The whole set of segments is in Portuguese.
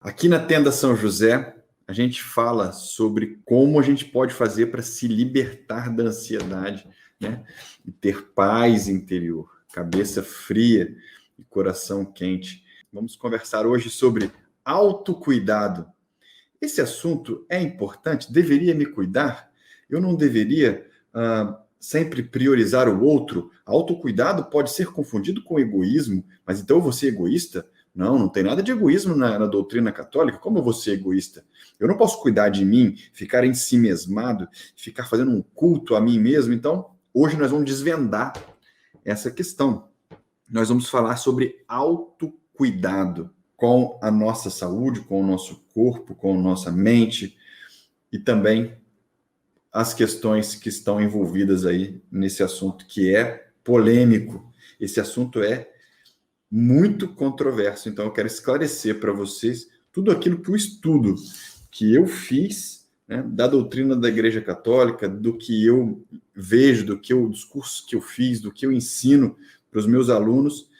Aqui na Tenda São José, a gente fala sobre como a gente pode fazer para se libertar da ansiedade, né? E ter paz interior, cabeça fria e coração quente. Vamos conversar hoje sobre autocuidado. Esse assunto é importante? Deveria me cuidar? Eu não deveria sempre priorizar o outro? Autocuidado pode ser confundido com egoísmo, mas então eu vou ser egoísta? Não tem nada de egoísmo na doutrina católica. Como eu vou ser egoísta? Eu não posso cuidar de mim, ficar ensimesmado, ficar fazendo um culto a mim mesmo. Então, hoje nós vamos desvendar essa questão. Nós vamos falar sobre autocuidado com a nossa saúde, com o nosso corpo, com a nossa mente e também as questões que estão envolvidas aí nesse assunto que é polêmico. Esse assunto é muito controverso, então eu quero esclarecer para vocês tudo aquilo que o estudo que eu fiz, né, da doutrina da Igreja Católica, do que eu vejo, do discurso que eu fiz, do que eu ensino para os meus alunos,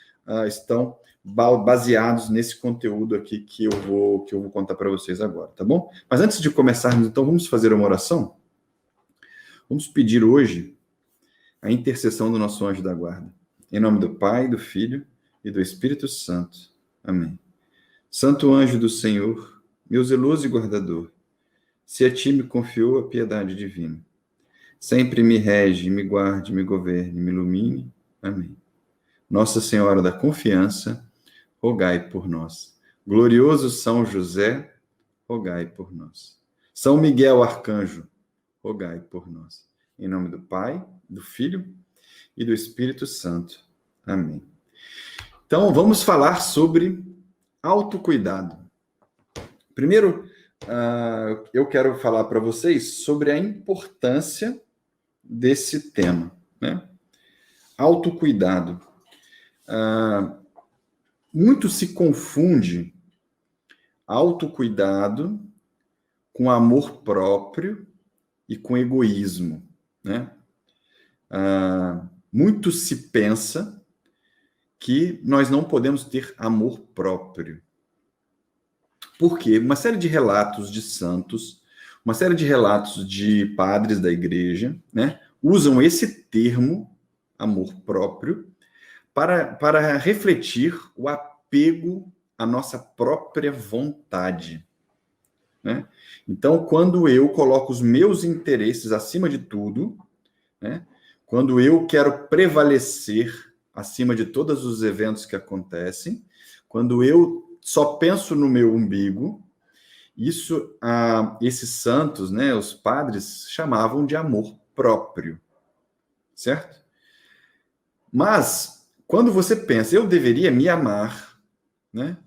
estão baseados nesse conteúdo aqui que eu vou contar para vocês agora, tá bom? Mas antes de começarmos, então, vamos fazer uma oração? Vamos pedir hoje a intercessão do nosso anjo da guarda. Em nome do Pai, do Filho e do Espírito Santo. Amém. Santo anjo do Senhor, meu zeloso e guardador, se a ti me confiou a piedade divina, sempre me rege, me guarde, me governe, me ilumine. Amém. Nossa Senhora da Confiança, rogai por nós. Glorioso São José, rogai por nós. São Miguel Arcanjo, rogai por nós. Em nome do Pai, do Filho e do Espírito Santo. Amém. Então, vamos falar sobre autocuidado. Primeiro, eu quero falar para vocês sobre a importância desse tema, né? Autocuidado. Muito se confunde autocuidado com amor próprio e com egoísmo, né? Muito se pensa que nós não podemos ter amor próprio. Por quê? Uma série de relatos de santos, uma série de relatos de padres da igreja, né, usam esse termo, amor próprio, para refletir o apego à nossa própria vontade, né? Então, quando eu coloco os meus interesses acima de tudo, né, quando eu quero prevalecer acima de todos os eventos que acontecem, quando eu só penso no meu umbigo, isso, esses santos, né, os padres, chamavam de amor próprio, certo? Mas, quando você pensa, eu deveria me amar, né,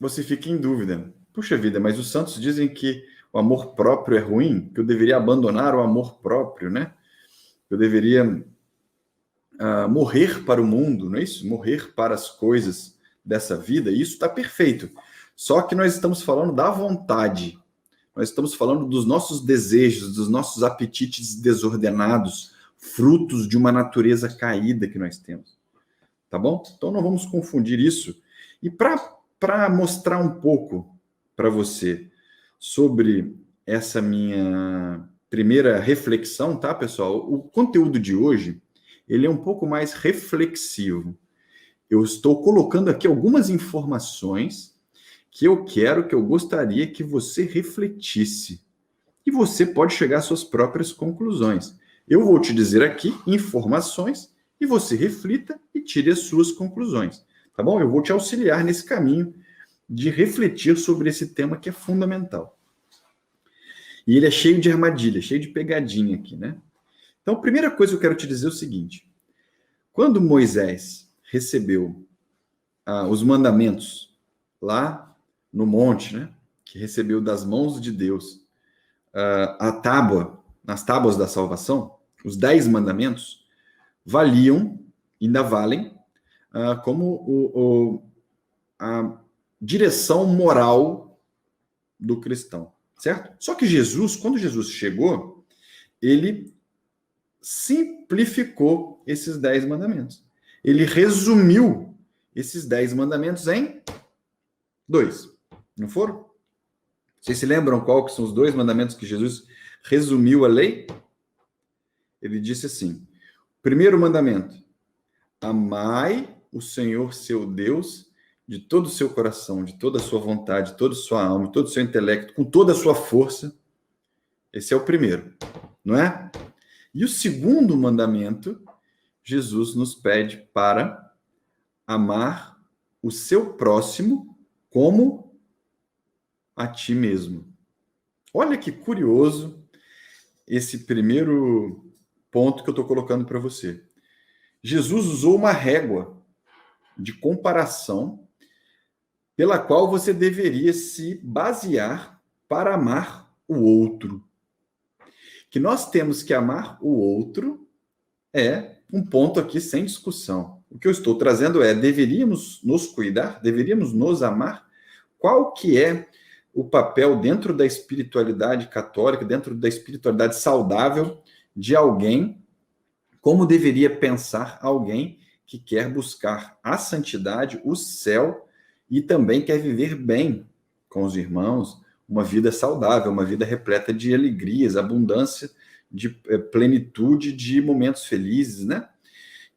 você fica em dúvida. Puxa vida, mas os santos dizem que o amor próprio é ruim, que eu deveria abandonar o amor próprio, né? Eu deveria morrer para o mundo, não é isso? Morrer para as coisas dessa vida, e isso está perfeito. Só que nós estamos falando da vontade, nós estamos falando dos nossos desejos, dos nossos apetites desordenados, frutos de uma natureza caída que nós temos. Tá bom? Então não vamos confundir isso. E para mostrar um pouco para você sobre essa minha primeira reflexão, tá, pessoal? O conteúdo de hoje, ele é um pouco mais reflexivo. Eu estou colocando aqui algumas informações que eu gostaria que você refletisse. E você pode chegar às suas próprias conclusões. Eu vou te dizer aqui informações e você reflita e tire as suas conclusões. Tá bom? Eu vou te auxiliar nesse caminho de refletir sobre esse tema que é fundamental. E ele é cheio de armadilha, cheio de pegadinha aqui, né? Então, a primeira coisa que eu quero te dizer é o seguinte. Quando Moisés recebeu os mandamentos lá no monte, né, que recebeu das mãos de Deus nas tábuas da salvação, os 10 mandamentos valiam, ainda valem, como a direção moral do cristão, certo? Só que Jesus, quando Jesus chegou, ele simplificou esses 10 mandamentos. Ele resumiu esses 10 mandamentos em 2. Não foram? Vocês se lembram qual que são os 2 mandamentos que Jesus resumiu a lei? Ele disse assim: primeiro mandamento, amai o Senhor seu Deus de todo o seu coração, de toda a sua vontade, de toda a sua alma, de todo o seu intelecto, com toda a sua força. Esse é o primeiro, não é? E o segundo mandamento, Jesus nos pede para amar o seu próximo como a ti mesmo. Olha que curioso esse primeiro ponto que eu estou colocando para você. Jesus usou uma régua de comparação pela qual você deveria se basear para amar o outro. Que nós temos que amar o outro é um ponto aqui sem discussão. O que eu estou trazendo é, deveríamos nos cuidar, deveríamos nos amar? Qual que é o papel dentro da espiritualidade católica, dentro da espiritualidade saudável de alguém? Como deveria pensar alguém que quer buscar a santidade, o céu, e também quer viver bem com os irmãos, uma vida saudável, uma vida repleta de alegrias, abundância, de plenitude, de momentos felizes, né?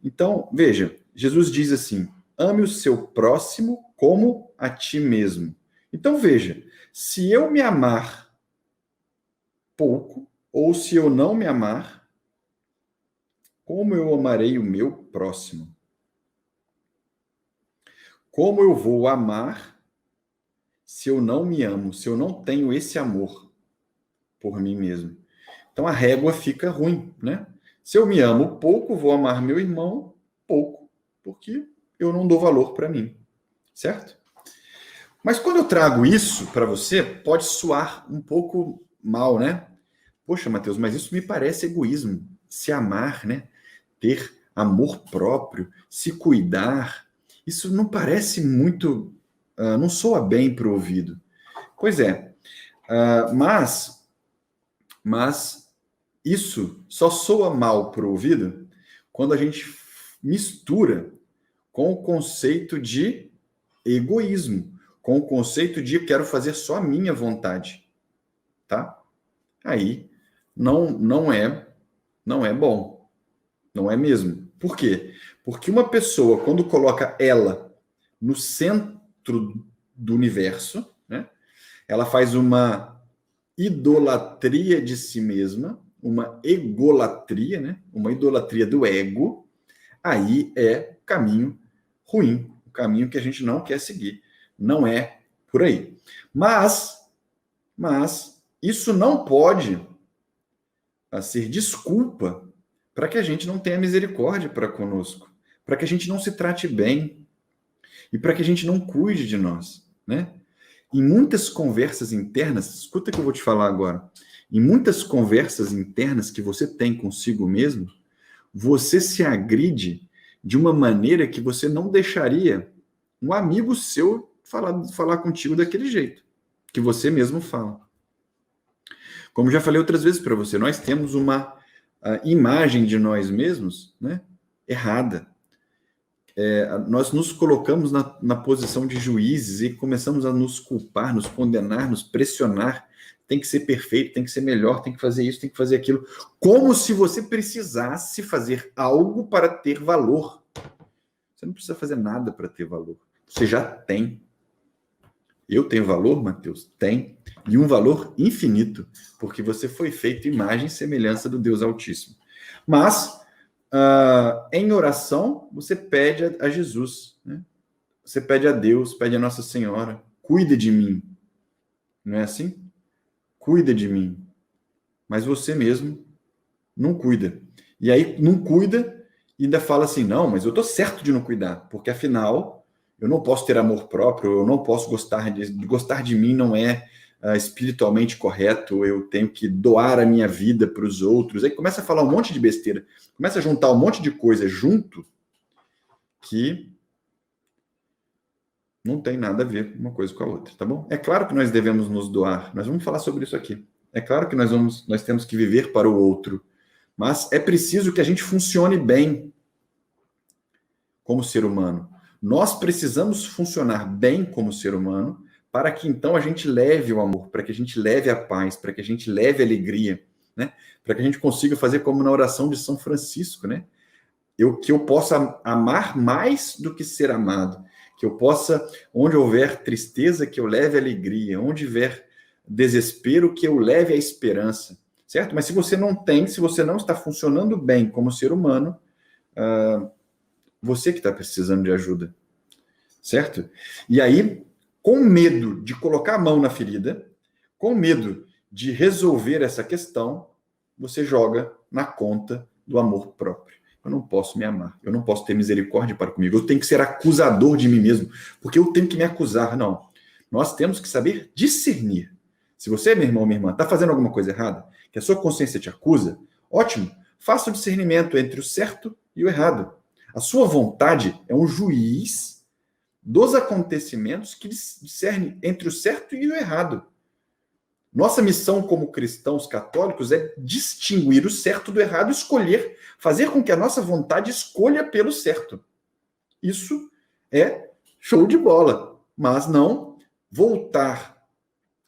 Então, veja, Jesus diz assim: ame o seu próximo como a ti mesmo. Então, veja, se eu me amar pouco, ou se eu não me amar, como eu amarei o meu próximo? Como eu vou amar se eu não me amo, se eu não tenho esse amor por mim mesmo? Então a régua fica ruim, né? Se eu me amo pouco, vou amar meu irmão pouco, porque eu não dou valor para mim, certo? Mas quando eu trago isso para você, pode soar um pouco mal, né? Poxa, Mateus, mas isso me parece egoísmo. Se amar, né? Ter amor próprio, se cuidar, isso não parece muito, não soa bem para o ouvido. Pois é, mas isso só soa mal para o ouvido quando a gente mistura com o conceito de egoísmo, com o conceito de eu quero fazer só a minha vontade, tá? Aí não é bom, não é mesmo. Por quê? Porque uma pessoa, quando coloca ela no centro do universo, né, ela faz uma idolatria de si mesma, uma egolatria, né, uma idolatria do ego, aí é caminho ruim, o caminho que a gente não quer seguir. Não é por aí. Mas isso não pode ser desculpa para que a gente não tenha misericórdia para conosco, para que a gente não se trate bem e para que a gente não cuide de nós, né? Em muitas conversas internas, escuta o que eu vou te falar agora. Em muitas conversas internas que você tem consigo mesmo, você se agride de uma maneira que você não deixaria um amigo seu falar contigo daquele jeito, que você mesmo fala. Como já falei outras vezes para você, nós temos uma imagem de nós mesmos, né, errada. Nós nos colocamos na posição de juízes e começamos a nos culpar, nos condenar, nos pressionar. Tem que ser perfeito, tem que ser melhor, tem que fazer isso, tem que fazer aquilo. Como se você precisasse fazer algo para ter valor. Você não precisa fazer nada para ter valor. Você já tem. Eu tenho valor, Mateus? Tem. E um valor infinito, porque você foi feito imagem e semelhança do Deus Altíssimo. Mas, em oração, você pede a Jesus, né? Você pede a Deus, pede a Nossa Senhora, cuida de mim. Não é assim? Cuida de mim. Mas você mesmo não cuida. E aí não cuida e ainda fala assim, não, mas eu estou certo de não cuidar, porque afinal eu não posso ter amor próprio, eu não posso gostar de mim não é espiritualmente correto, eu tenho que doar a minha vida para os outros. Aí começa a falar um monte de besteira, começa a juntar um monte de coisa junto que não tem nada a ver uma coisa com a outra, tá bom? É claro que nós devemos nos doar, nós vamos falar sobre isso aqui. É claro que nós temos que viver para o outro, mas é preciso que a gente funcione bem como ser humano. Nós precisamos funcionar bem como ser humano para que então a gente leve o amor, para que a gente leve a paz, para que a gente leve a alegria, né? Para que a gente consiga fazer como na oração de São Francisco, né? Que eu possa amar mais do que ser amado, que eu possa, onde houver tristeza, que eu leve alegria, onde houver desespero, que eu leve a esperança, certo? Mas se você não tem, se você não está funcionando bem como ser humano, você que está precisando de ajuda, certo? E aí, com medo de colocar a mão na ferida, com medo de resolver essa questão, você joga na conta do amor próprio. Eu não posso me amar, eu não posso ter misericórdia para comigo, eu tenho que ser acusador de mim mesmo, porque eu tenho que me acusar. Não. Nós temos que saber discernir. Se você, meu irmão, minha irmã, está fazendo alguma coisa errada, que a sua consciência te acusa, ótimo, faça o discernimento entre o certo e o errado. A sua vontade é um juiz dos acontecimentos que discerne entre o certo e o errado. Nossa missão como cristãos católicos é distinguir o certo do errado, escolher, fazer com que a nossa vontade escolha pelo certo. Isso é show de bola, mas não voltar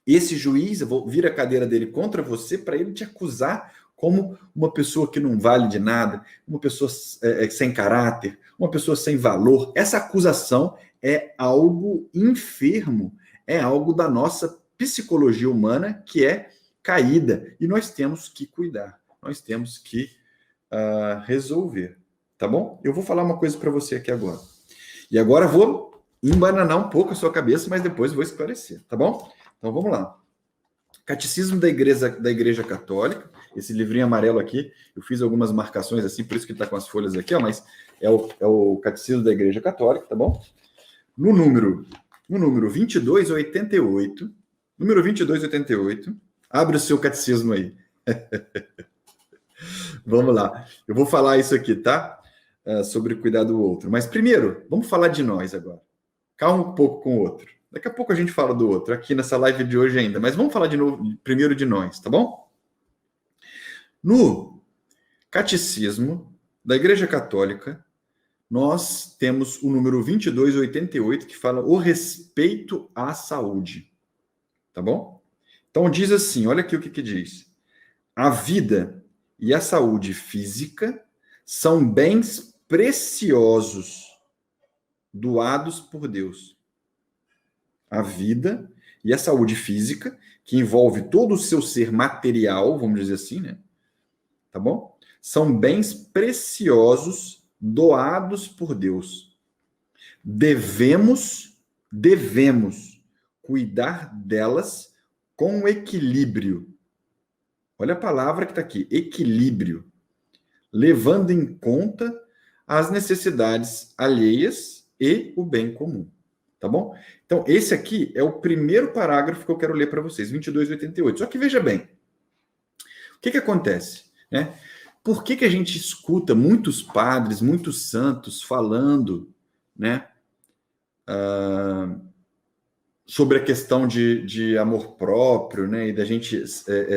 esse juiz, vir a cadeira dele contra você para ele te acusar como uma pessoa que não vale de nada, uma pessoa sem caráter, uma pessoa sem valor. Essa acusação é algo enfermo, é algo da nossa psicologia humana que é caída e nós temos que cuidar, nós temos que resolver, tá bom? Eu vou falar uma coisa para você aqui agora. E agora vou embananar um pouco a sua cabeça, mas depois vou esclarecer, tá bom? Então vamos lá. Catecismo da Igreja Católica, esse livrinho amarelo aqui, eu fiz algumas marcações assim, por isso que está com as folhas aqui, ó, mas é o Catecismo da Igreja Católica, tá bom? No número 2288, número 2288, abre o seu catecismo aí. Vamos lá. Eu vou falar isso aqui, tá? Sobre cuidar do outro. Mas primeiro, vamos falar de nós agora. Calma um pouco com o outro. Daqui a pouco a gente fala do outro, aqui nessa live de hoje ainda. Mas vamos falar de novo, primeiro de nós, tá bom? No Catecismo da Igreja Católica, nós temos o número 2288, que fala o respeito à saúde. Tá bom? Então diz assim, olha aqui o que diz. A vida e a saúde física são bens preciosos doados por Deus. A vida e a saúde física, que envolve todo o seu ser material, vamos dizer assim, né? Tá bom? São bens preciosos doados por Deus. Devemos cuidar delas com equilíbrio. Olha a palavra que está aqui, equilíbrio. Levando em conta as necessidades alheias e o bem comum. Tá bom? Então, esse aqui é o primeiro parágrafo que eu quero ler para vocês, 2288. Só que veja bem, o que acontece? Né? Por que a gente escuta muitos padres, muitos santos falando, né, sobre a questão de amor próprio, né, e da gente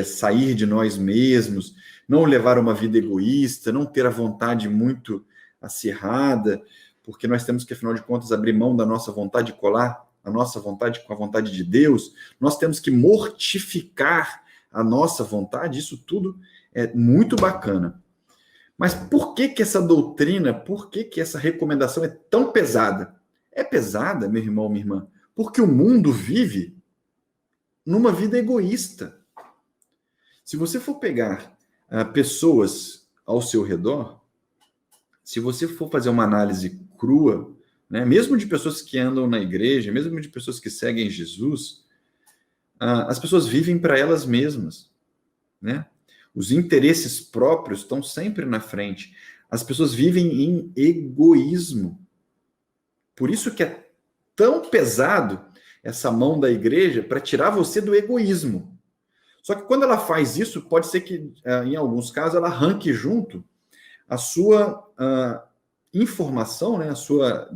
sair de nós mesmos, não levar uma vida egoísta, não ter a vontade muito acirrada, porque nós temos que, afinal de contas, abrir mão da nossa vontade de colar a nossa vontade com a vontade de Deus, nós temos que mortificar a nossa vontade, isso tudo é muito bacana. Mas por que essa doutrina, por que essa recomendação é tão pesada? É pesada, meu irmão, minha irmã, porque o mundo vive numa vida egoísta. Se você for pegar pessoas ao seu redor, se você for fazer uma análise crua, né, mesmo de pessoas que andam na igreja, mesmo de pessoas que seguem Jesus, as pessoas vivem para elas mesmas, né? Os interesses próprios estão sempre na frente. As pessoas vivem em egoísmo. Por isso que é tão pesado essa mão da igreja para tirar você do egoísmo. Só que quando ela faz isso, pode ser que, em alguns casos, ela arranque junto a sua informação, né,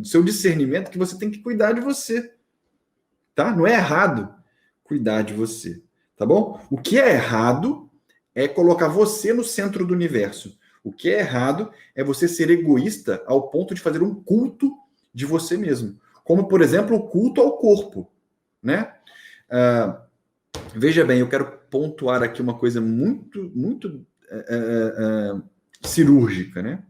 seu discernimento, que você tem que cuidar de você. Tá? Não é errado cuidar de você. Tá bom? O que é errado é colocar você no centro do universo. O que é errado é você ser egoísta ao ponto de fazer um culto de você mesmo. Como, por exemplo, o culto ao corpo. né? Veja bem, eu quero pontuar aqui uma coisa muito, muito cirúrgica, né?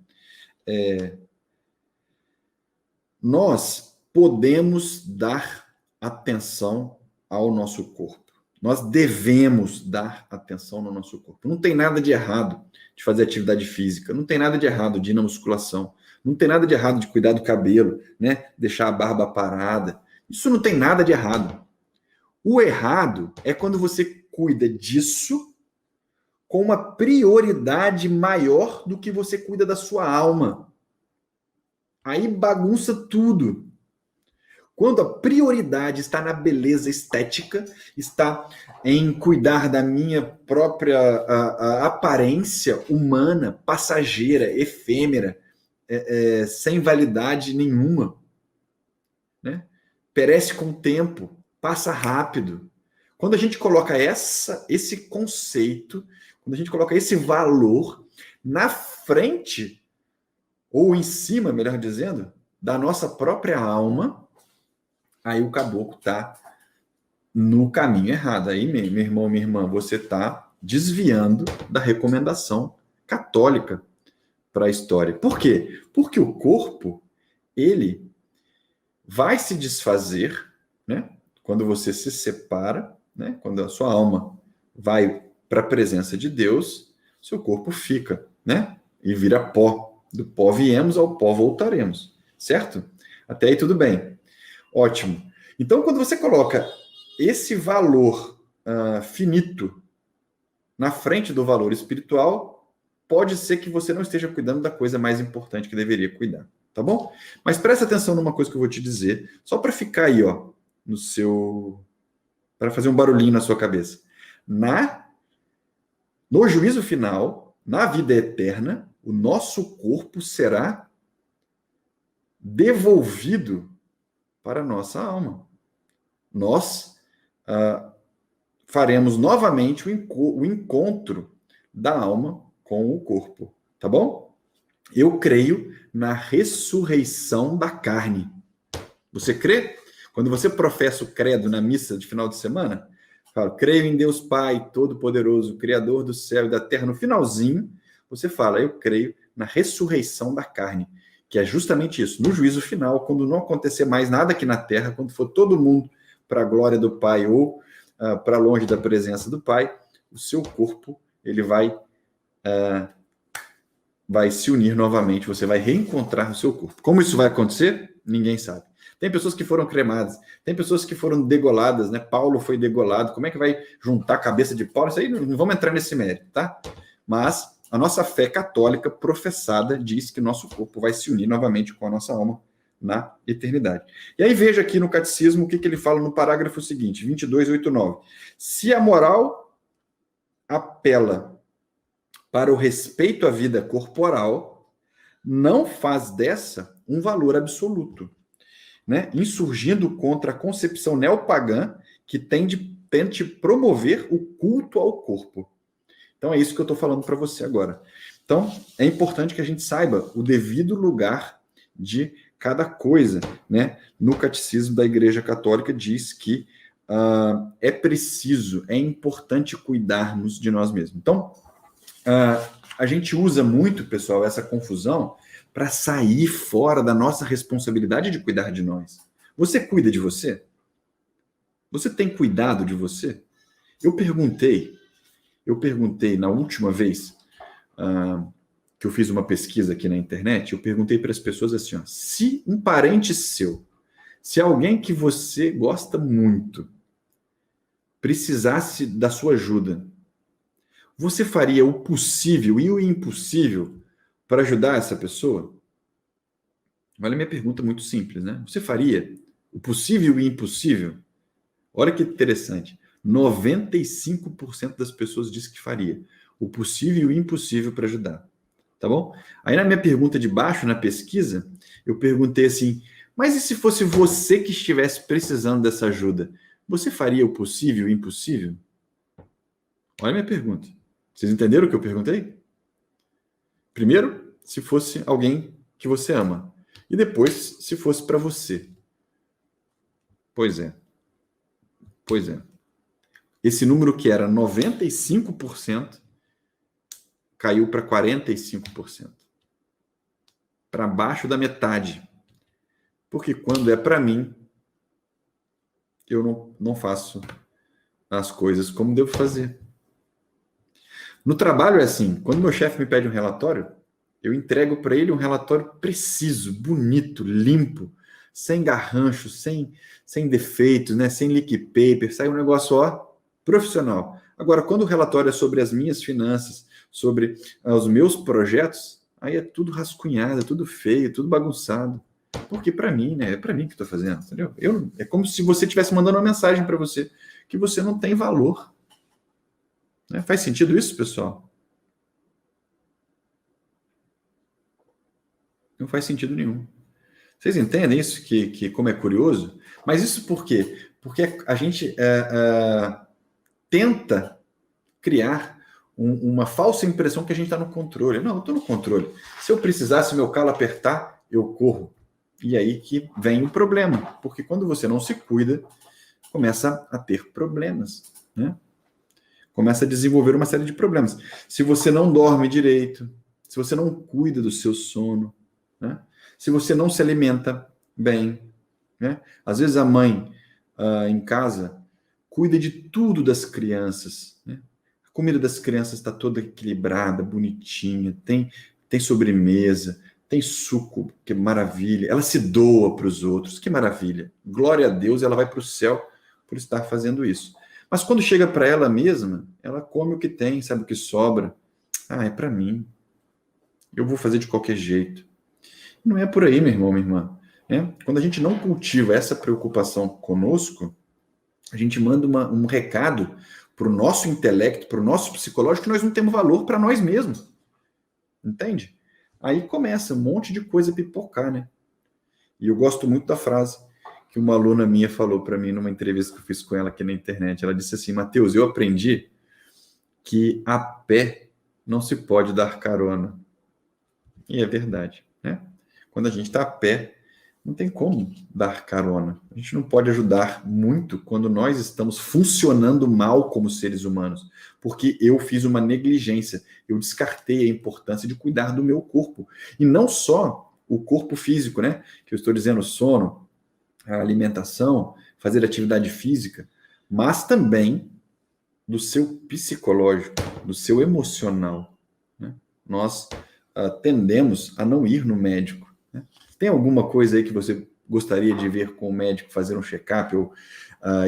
Nós podemos dar atenção ao nosso corpo. Nós devemos dar atenção no nosso corpo. Não tem nada de errado de fazer atividade física, não tem nada de errado de ir na musculação, não tem nada de errado de cuidar do cabelo, né? Deixar a barba parada. Isso não tem nada de errado. O errado é quando você cuida disso com uma prioridade maior do que você cuida da sua alma. Aí bagunça tudo. Quando a prioridade está na beleza estética, está em cuidar da minha própria a aparência humana, passageira, efêmera, sem validade nenhuma, né? Perece com o tempo, passa rápido. Quando a gente coloca esse conceito, quando a gente coloca esse valor na frente, ou em cima, melhor dizendo, da nossa própria alma, aí o caboclo está no caminho errado. Aí, meu irmão, minha irmã, você está desviando da recomendação católica para a história. Por quê? Porque o corpo, ele vai se desfazer, né? Quando você se separa, né? Quando a sua alma vai para a presença de Deus, seu corpo fica, né? E vira pó. Do pó viemos, ao pó voltaremos. Certo? Até aí tudo bem. Ótimo. Então, quando você coloca esse valor finito na frente do valor espiritual, pode ser que você não esteja cuidando da coisa mais importante que deveria cuidar. Tá bom? Mas presta atenção numa coisa que eu vou te dizer, só para ficar aí, ó, no seu... para fazer um barulhinho na sua cabeça. No juízo final, na vida eterna, o nosso corpo será devolvido para a nossa alma. Nós faremos novamente o encontro da alma com o corpo, tá bom? Eu creio na ressurreição da carne. Você crê? Quando você professa o credo na missa de final de semana, fala, creio em Deus Pai Todo-Poderoso, Criador do céu e da terra. No finalzinho, você fala, eu creio na ressurreição da carne, que é justamente isso. No juízo final, quando não acontecer mais nada aqui na terra, quando for todo mundo para a glória do Pai ou para longe da presença do Pai, o seu corpo ele vai se unir novamente, você vai reencontrar o seu corpo. Como isso vai acontecer? Ninguém sabe. Tem pessoas que foram cremadas, tem pessoas que foram degoladas, né? Paulo foi degolado. Como é que vai juntar a cabeça de Paulo? Isso aí não vamos entrar nesse mérito, tá? Mas a nossa fé católica professada diz que nosso corpo vai se unir novamente com a nossa alma na eternidade. E aí veja aqui no catecismo o que ele fala no parágrafo seguinte, 2289. Se a moral apela para o respeito à vida corporal, não faz dessa um valor absoluto, né? Insurgindo contra a concepção neopagã que tente promover o culto ao corpo. Então é isso que eu estou falando para você agora. Então é importante que a gente saiba o devido lugar de cada coisa, né? No catecismo da Igreja Católica diz que é preciso, é importante cuidarmos de nós mesmos. Então a gente usa muito, pessoal, essa confusão para sair fora da nossa responsabilidade de cuidar de nós. Você cuida de você? Você tem cuidado de você? Eu perguntei na última vez que eu fiz uma pesquisa aqui na internet, eu perguntei para as pessoas assim, ó, se um parente seu, se alguém que você gosta muito, precisasse da sua ajuda, você faria o possível e o impossível para ajudar essa pessoa? Olha a minha pergunta muito simples, né? Você faria o possível e o impossível? Olha que interessante. 95% das pessoas diz que faria o possível e o impossível para ajudar. Tá bom? Aí na minha pergunta de baixo, na pesquisa, eu perguntei assim, mas e se fosse você que estivesse precisando dessa ajuda? Você faria o possível e o impossível? Olha a minha pergunta. Vocês entenderam o que eu perguntei? Primeiro, se fosse alguém que você ama. E depois, se fosse para você. Pois é. Pois é. Esse número que era 95% caiu para 45%. Para baixo da metade. Porque quando é para mim, eu não faço as coisas como devo fazer. No trabalho é assim, quando meu chefe me pede um relatório, eu entrego para ele um relatório preciso, bonito, limpo, sem garrancho, sem defeitos, né? Sem leak paper, sai um negócio profissional. Agora, quando o relatório é sobre as minhas finanças, sobre os meus projetos, aí é tudo rascunhado, é tudo feio, tudo bagunçado. Porque para mim, né? É para mim que estou fazendo, entendeu? É como se você estivesse mandando uma mensagem para você que você não tem valor. Né? Faz sentido isso, pessoal? Não faz sentido nenhum. Vocês entendem isso? Que como é curioso? Mas isso por quê? Porque a gente tenta criar uma falsa impressão que a gente está no controle. Não, eu estou no controle. Se eu precisar, se meu calo apertar, eu corro. E aí que vem o problema. Porque quando você não se cuida, começa a ter problemas. Né? Começa a desenvolver uma série de problemas. Se você não dorme direito, se você não cuida do seu sono, né? Se você não se alimenta bem, né? Às vezes a mãe em casa cuida de tudo das crianças, né? A comida das crianças está toda equilibrada, bonitinha, tem sobremesa, tem suco, que maravilha. Ela se doa para os outros, que maravilha. Glória a Deus, ela vai para o céu por estar fazendo isso. Mas quando chega para ela mesma, ela come o que tem, sabe o que sobra. Ah, é para mim. Eu vou fazer de qualquer jeito. Não é por aí, meu irmão, minha irmã. Né? Quando a gente não cultiva essa preocupação conosco, a gente manda um recado para o nosso intelecto, para o nosso psicológico, que nós não temos valor para nós mesmos. Entende? Aí começa um monte de coisa a pipocar, né? E eu gosto muito da frase que uma aluna minha falou para mim numa entrevista que eu fiz com ela aqui na internet. Ela disse assim: Mateus, eu aprendi que a pé não se pode dar carona. E é verdade, né? Quando a gente está a pé, não tem como dar carona. A gente não pode ajudar muito quando nós estamos funcionando mal como seres humanos, porque eu fiz uma negligência, eu descartei a importância de cuidar do meu corpo. E não só o corpo físico, né? Que eu estou dizendo, o sono, a alimentação, fazer atividade física, mas também do seu psicológico, do seu emocional. Né? Nós tendemos a não ir no médico. Né? Tem alguma coisa aí que você gostaria de ver com o médico, fazer um check-up, ou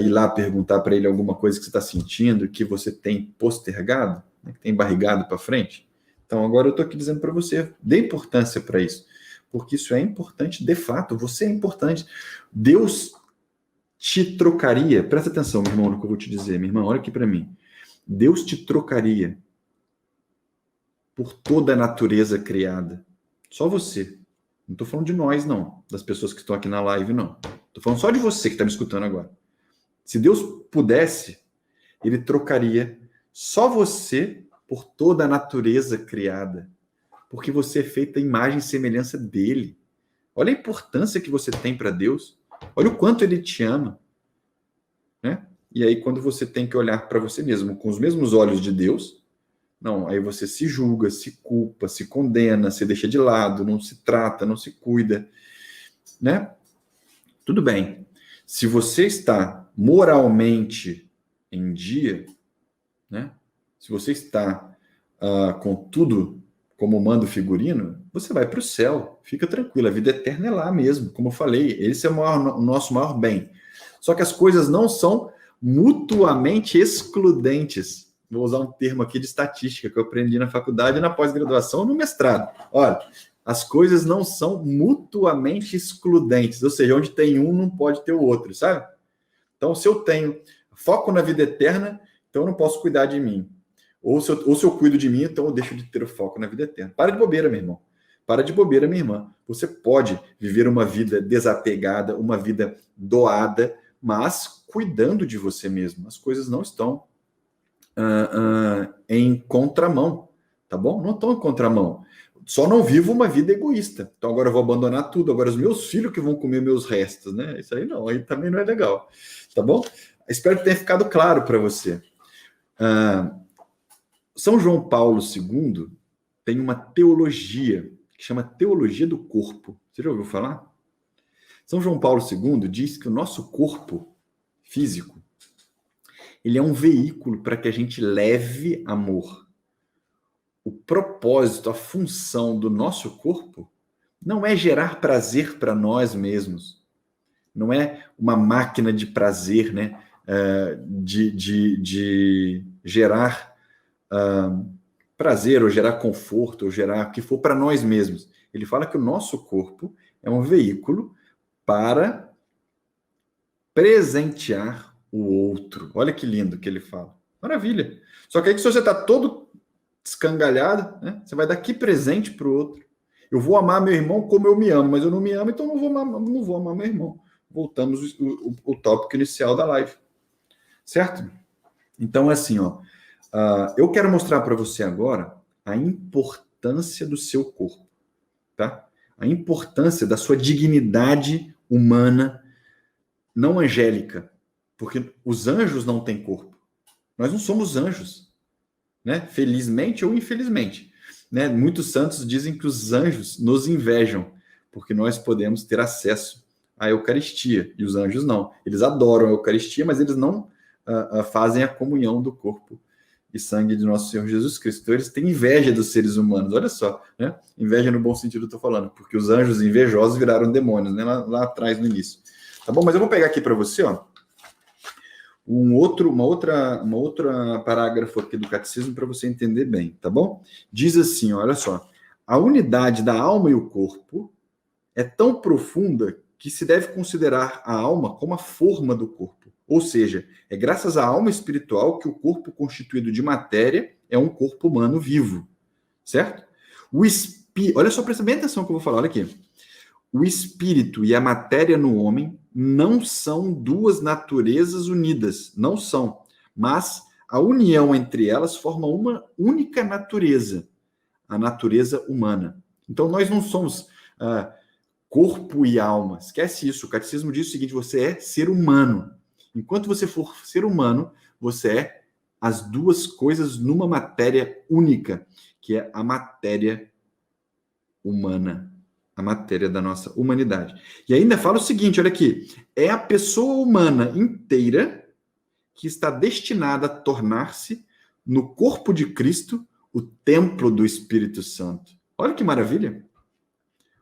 ir lá perguntar para ele alguma coisa que você está sentindo, que você tem postergado, né? Que tem barrigado para frente? Então, agora eu estou aqui dizendo para você, dê importância para isso, porque isso é importante de fato, você é importante. Deus te trocaria, presta atenção, meu irmão, no que eu vou te dizer, minha irmã, olha aqui para mim. Deus te trocaria por toda a natureza criada. Só você. Não estou falando de nós, não. Das pessoas que estão aqui na live, não. Estou falando só de você que está me escutando agora. Se Deus pudesse, ele trocaria só você por toda a natureza criada. Porque você é feita a imagem e semelhança dele. Olha a importância que você tem para Deus. Olha o quanto ele te ama. Né? E aí, quando você tem que olhar para você mesmo com os mesmos olhos de Deus, não, aí você se julga, se culpa, se condena, se deixa de lado, não se trata, não se cuida, né? Tudo bem. Se você está moralmente em dia, né? Se você está com tudo como manda o figurino, você vai para o céu. Fica tranquilo, a vida eterna é lá mesmo. Como eu falei, esse é o nosso maior bem. Só que as coisas não são mutuamente excludentes. Vou usar um termo aqui de estatística que eu aprendi na faculdade, na pós-graduação, no mestrado. Olha, as coisas não são mutuamente excludentes, ou seja, onde tem um não pode ter o outro, sabe? Então, se eu tenho foco na vida eterna, então eu não posso cuidar de mim. Ou se eu cuido de mim, então eu deixo de ter o foco na vida eterna. Para de bobeira, meu irmão. Para de bobeira, minha irmã. Você pode viver uma vida desapegada, uma vida doada, mas cuidando de você mesmo. As coisas não estão em contramão, tá bom? Não estão em contramão. Só não vivo uma vida egoísta. Então agora eu vou abandonar tudo. Agora os meus filhos que vão comer meus restos, né? Isso aí não, aí também não é legal, tá bom? Espero que tenha ficado claro para você. São João Paulo II tem uma teologia que chama teologia do corpo. Você já ouviu falar? São João Paulo II diz que o nosso corpo físico, ele é um veículo para que a gente leve amor. O propósito, a função do nosso corpo não é gerar prazer para nós mesmos. Não é uma máquina de prazer, né? De gerar prazer, ou gerar conforto, ou gerar o que for para nós mesmos. Ele fala que o nosso corpo é um veículo para presentear o outro. Olha que lindo que ele fala. Maravilha. Só que aí, se você está todo escangalhado, né, você vai dar que presente para o outro? Eu vou amar meu irmão como eu me amo, mas eu não me amo, então não vou amar meu irmão. Voltamos o tópico inicial da live. Certo? Então, assim, eu quero mostrar para você agora a importância do seu corpo, tá? A importância da sua dignidade humana, não angélica, porque os anjos não têm corpo. Nós não somos anjos, né? Felizmente ou infelizmente, né? Muitos santos dizem que os anjos nos invejam, porque nós podemos ter acesso à Eucaristia, e os anjos não. Eles adoram a Eucaristia, mas eles não fazem a comunhão do corpo e sangue de nosso Senhor Jesus Cristo. Então, eles têm inveja dos seres humanos. Olha só, né? Inveja no bom sentido eu estou falando, porque os anjos invejosos viraram demônios, né? Lá atrás, no início. Tá bom? Mas eu vou pegar aqui para você, uma outra parágrafo aqui do catecismo para você entender bem, tá bom? Diz assim, olha só. A unidade da alma e o corpo é tão profunda que se deve considerar a alma como a forma do corpo. Ou seja, é graças à alma espiritual que o corpo constituído de matéria é um corpo humano vivo. Certo? Olha só, presta bem atenção que eu vou falar, olha aqui. O espírito e a matéria no homem não são duas naturezas unidas, não são. Mas a união entre elas forma uma única natureza, a natureza humana. Então nós não somos corpo e alma. Esquece isso. O catecismo diz o seguinte: você é ser humano. Enquanto você for ser humano, você é as duas coisas numa matéria única, que é a matéria humana, a matéria da nossa humanidade. E ainda fala o seguinte, olha aqui, é a pessoa humana inteira que está destinada a tornar-se, no corpo de Cristo, o templo do Espírito Santo. Olha que maravilha!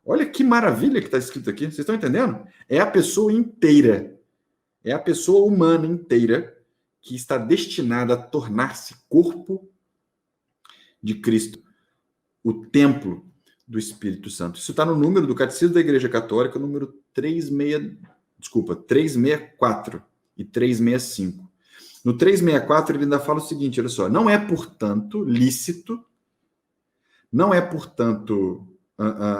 Olha que maravilha que está escrito aqui. Vocês estão entendendo? É a pessoa inteira. É a pessoa humana inteira que está destinada a tornar-se corpo de Cristo, o templo do Espírito Santo. Isso está no número do Catecismo da Igreja Católica, número 364 e 365. No 364 ele ainda fala o seguinte, olha só, não é, portanto, lícito, não é, portanto,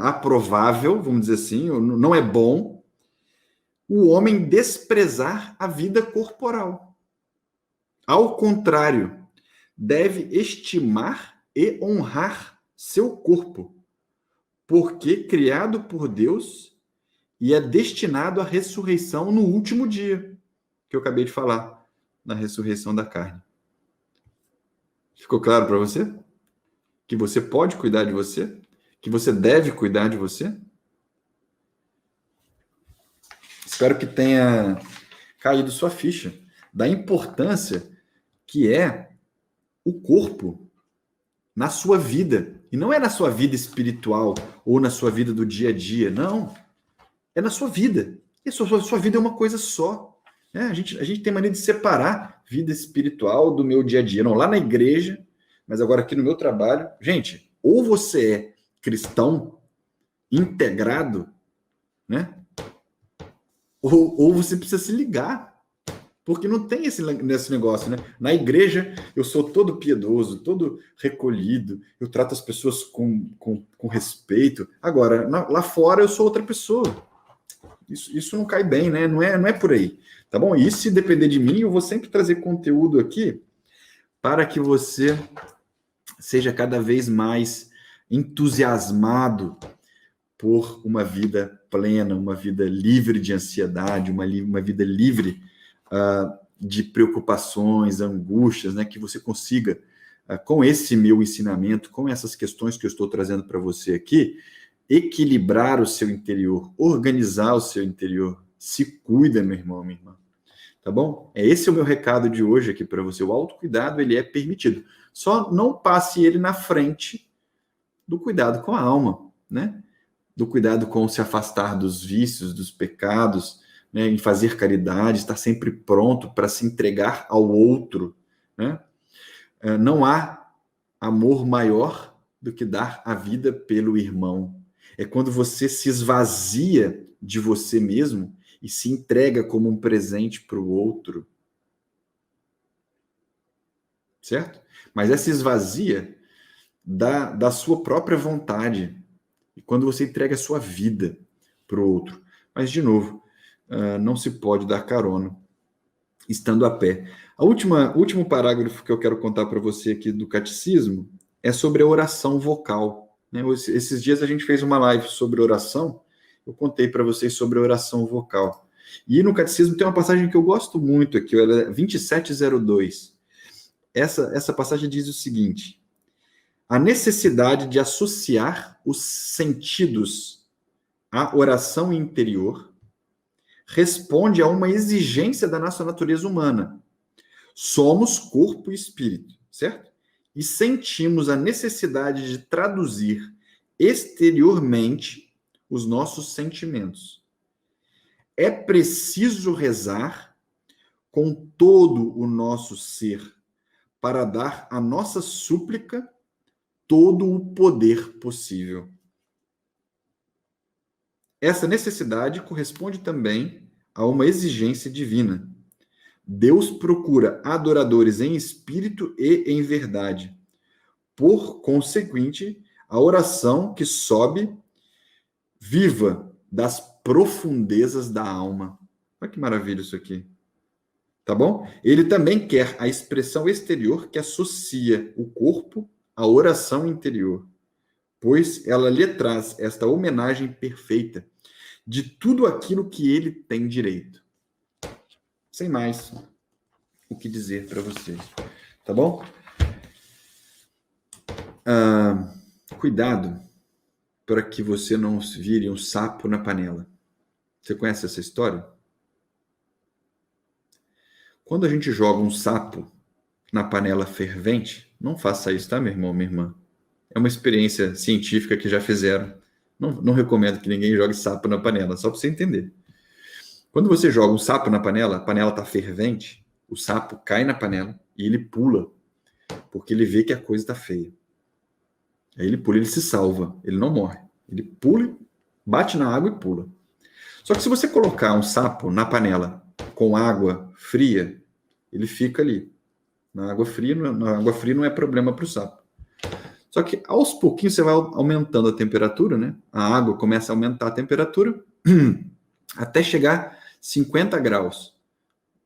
aprovável, vamos dizer assim, não é bom o homem desprezar a vida corporal. Ao contrário, deve estimar e honrar seu corpo, porque criado por Deus e é destinado à ressurreição no último dia, que eu acabei de falar, na ressurreição da carne. Ficou claro para você? Que você pode cuidar de você? Que você deve cuidar de você? Espero que tenha caído sua ficha da importância que é o corpo na sua vida. E não é na sua vida espiritual ou na sua vida do dia a dia, não. É na sua vida. E a sua vida é uma coisa só. A gente tem mania de separar vida espiritual do meu dia a dia. Não, lá na igreja, mas agora aqui no meu trabalho. Gente, ou você é cristão integrado, né? Ou você precisa se ligar, porque não tem esse negócio, né? Na igreja eu sou todo piedoso, todo recolhido, eu trato as pessoas com respeito. Agora, lá fora eu sou outra pessoa. Isso não cai bem, né? Não é por aí, tá bom? E se depender de mim, eu vou sempre trazer conteúdo aqui para que você seja cada vez mais entusiasmado por uma vida plena, uma vida livre de ansiedade, uma vida livre de preocupações, angústias, né? Que você consiga, com esse meu ensinamento, com essas questões que eu estou trazendo para você aqui, equilibrar o seu interior, organizar o seu interior. Se cuida, meu irmão, minha irmã. Tá bom? Esse é o meu recado de hoje aqui para você. O autocuidado, ele é permitido. Só não passe ele na frente do cuidado com a alma, né? Do cuidado com se afastar dos vícios, dos pecados, né? Em fazer caridade, estar sempre pronto para se entregar ao outro, né? Não há amor maior do que dar a vida pelo irmão. É quando você se esvazia de você mesmo e se entrega como um presente para o outro. Certo? Mas essa esvazia da sua própria vontade. E quando você entrega a sua vida para o outro. Mas, de novo, não se pode dar carona estando a pé. O último parágrafo que eu quero contar para você aqui do Catecismo é sobre a oração vocal. Né? Esses dias a gente fez uma live sobre oração, eu contei para vocês sobre a oração vocal. E no Catecismo tem uma passagem que eu gosto muito aqui, ela é 2702. Essa passagem diz o seguinte: a necessidade de associar os sentidos à oração interior responde a uma exigência da nossa natureza humana. Somos corpo e espírito, certo? E sentimos a necessidade de traduzir exteriormente os nossos sentimentos. É preciso rezar com todo o nosso ser para dar à nossa súplica todo o poder possível. Essa necessidade corresponde também a uma exigência divina. Deus procura adoradores em espírito e em verdade. Por conseguinte, a oração que sobe viva das profundezas da alma. Olha que maravilha isso aqui. Tá bom? Ele também quer a expressão exterior que associa o corpo à oração interior, pois ela lhe traz esta homenagem perfeita de tudo aquilo que ele tem direito. Sem mais o que dizer para vocês. Tá bom? Cuidado para que você não vire um sapo na panela. Você conhece essa história? Quando a gente joga um sapo na panela fervente, não faça isso, tá, meu irmão, minha irmã? É uma experiência científica que já fizeram. Não recomendo que ninguém jogue sapo na panela, só para você entender. Quando você joga um sapo na panela, a panela está fervente, o sapo cai na panela e ele pula, porque ele vê que a coisa está feia. Aí ele pula, ele se salva, ele não morre. Ele pula, bate na água e pula. Só que se você colocar um sapo na panela com água fria, ele fica ali. Na água fria não é problema para o sapo. Só que aos pouquinhos você vai aumentando a temperatura, né? A água começa a aumentar a temperatura até chegar 50 graus.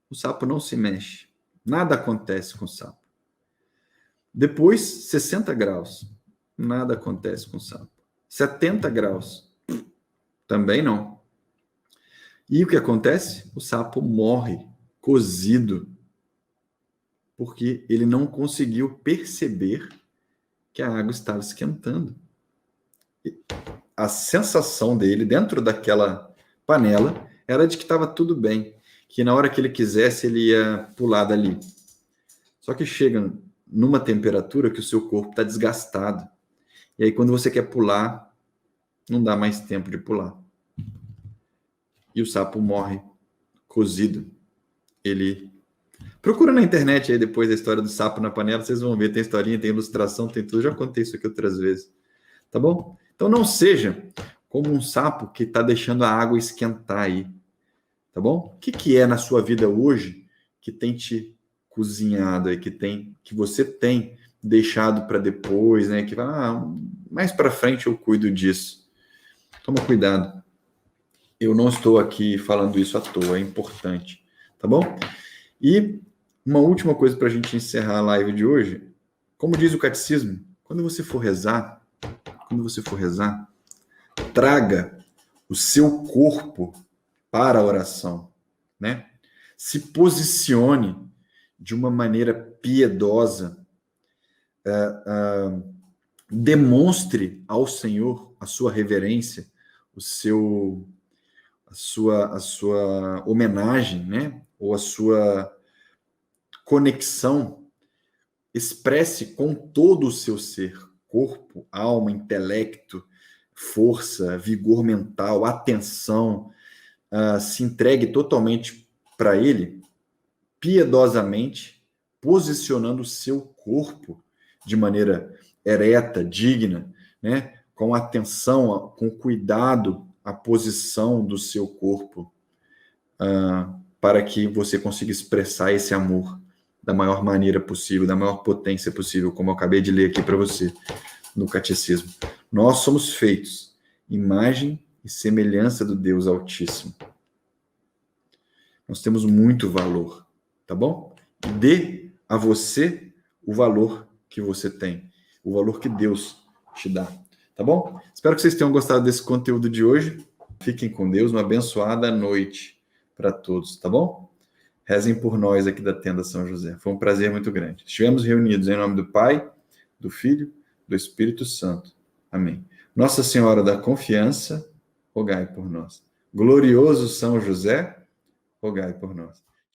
O sapo não se mexe. Nada acontece com o sapo. Depois, 60 graus. Nada acontece com o sapo. 70 graus. Também não. E o que acontece? O sapo morre cozido. Porque ele não conseguiu perceber que a água estava esquentando. A sensação dele dentro daquela panela era de que estava tudo bem, que na hora que ele quisesse ele ia pular dali. Só que chega numa temperatura que o seu corpo está desgastado. E aí quando você quer pular, não dá mais tempo de pular. E o sapo morre cozido. Ele... Procura na internet aí depois a história do sapo na panela, vocês vão ver, tem historinha, tem ilustração, tem tudo. Eu já contei isso aqui outras vezes. Tá bom? Então não seja como um sapo que está deixando a água esquentar aí. Tá bom? O que é na sua vida hoje que tem te cozinhado aí, que você tem deixado para depois, né? Que vai, mais para frente eu cuido disso. Toma cuidado. Eu não estou aqui falando isso à toa, é importante. Tá bom? E uma última coisa para a gente encerrar a live de hoje. Como diz o catecismo, quando você for rezar, traga o seu corpo para a oração, né? se posicione de uma maneira piedosa, demonstre ao Senhor a sua reverência, a sua homenagem, né? Ou a sua conexão, expresse com todo o seu ser, corpo, alma, intelecto, força, vigor mental, atenção, se entregue totalmente para Ele, piedosamente, posicionando o seu corpo de maneira ereta, digna, né? Com atenção, com cuidado, a posição do seu corpo, para que você consiga expressar esse amor da maior maneira possível, da maior potência possível, como eu acabei de ler aqui para você no Catecismo. Nós somos feitos imagem e semelhança do Deus Altíssimo. Nós temos muito valor, tá bom? Dê a você o valor que você tem, o valor que Deus te dá, tá bom? Espero que vocês tenham gostado desse conteúdo de hoje. Fiquem com Deus, uma abençoada noite para todos, tá bom? Rezem por nós aqui da Tenda São José. Foi um prazer muito grande. Estivemos reunidos em nome do Pai, do Filho, do Espírito Santo. Amém. Nossa Senhora da Confiança, rogai por nós. Glorioso São José, rogai por nós.